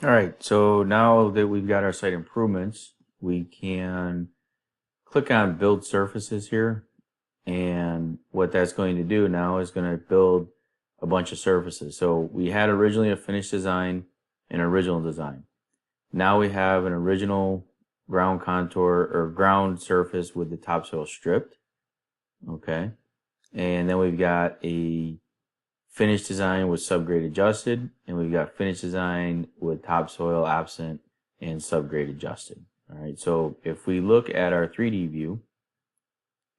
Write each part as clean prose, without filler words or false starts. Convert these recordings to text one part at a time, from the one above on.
All right, so now that we've got our site improvements, we can click on build surfaces here. And what that's going to do now is going to build a bunch of surfaces. So we had originally a finished design and original design. Now we have an original ground contour or ground surface with the topsoil stripped. Okay. And then we've got a finished design with subgrade adjusted, and we've got finished design with topsoil absent and subgrade adjusted. All right, so if we look at our 3D view,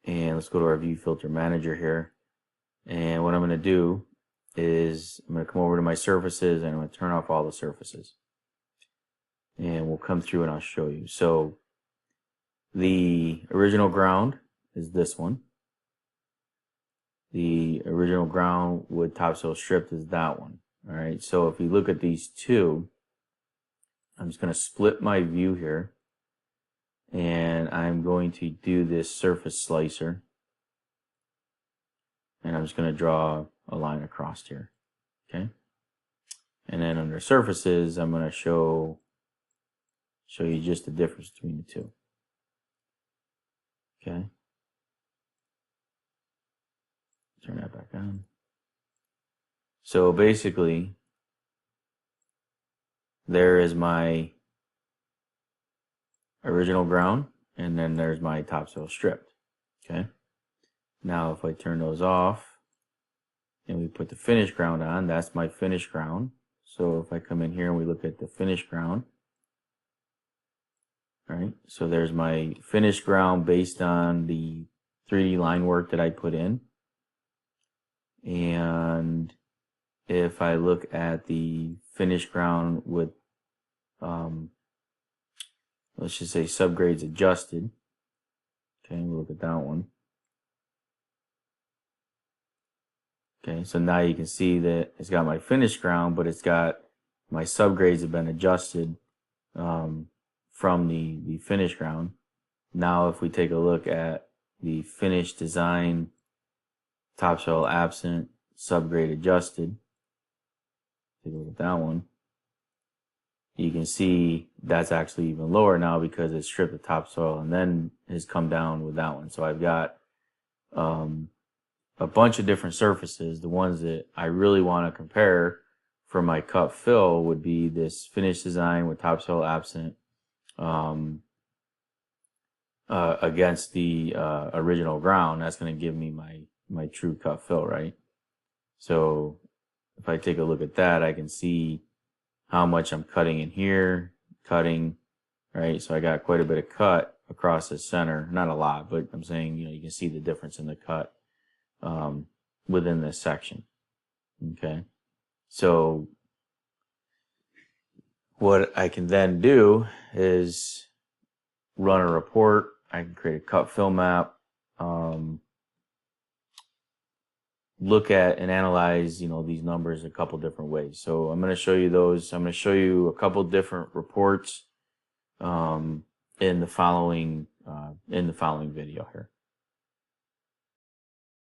and let's go to our view filter manager here, and what I'm going to do is I'm going to come over to my surfaces and I'm going to turn off all the surfaces, and we'll come through and I'll show you. So the original ground is this one. The original ground with topsoil stripped is that one. All right, so if we look at these two, I'm just going to split my view here, and I'm going to do this surface slicer, and I'm just going to draw a line across here. Okay, and then under surfaces, I'm going to show you just the difference between the two. Okay. Turn that back on. So basically, there is my original ground, and then there's my topsoil stripped. Okay. Now, if I turn those off and we put the finished ground on, that's my finished ground. So if I come in here and we look at the finished ground, all right, so there's my finished ground based on the 3D line work that I put in. And if I look at the finished ground with, let's just say subgrades adjusted. Okay, we'll look at that one. Okay, so now you can see that it's got my finished ground, but it's got my subgrades have been adjusted from the finished ground. Now, if we take a look at the finished design, topsoil absent, subgrade adjusted, take a look at that one, you can see that's actually even lower now because it stripped the topsoil and then has come down with that one. So I've got a bunch of different surfaces. The ones that I really want to compare for my cut fill would be this finished design with topsoil absent against the original ground. That's going to give me my true cut fill, right? So if I take a look at that, I can see how much I'm cutting in here, right? So I got quite a bit of cut across the center. Not a lot, but I'm saying, you can see the difference in the cut within this section. Okay. So what I can then do is run a report. I can create a cut fill map, look at and analyze, these numbers a couple different ways. So I'm going to show you those. I'm going to show you a couple different reports in the following video here.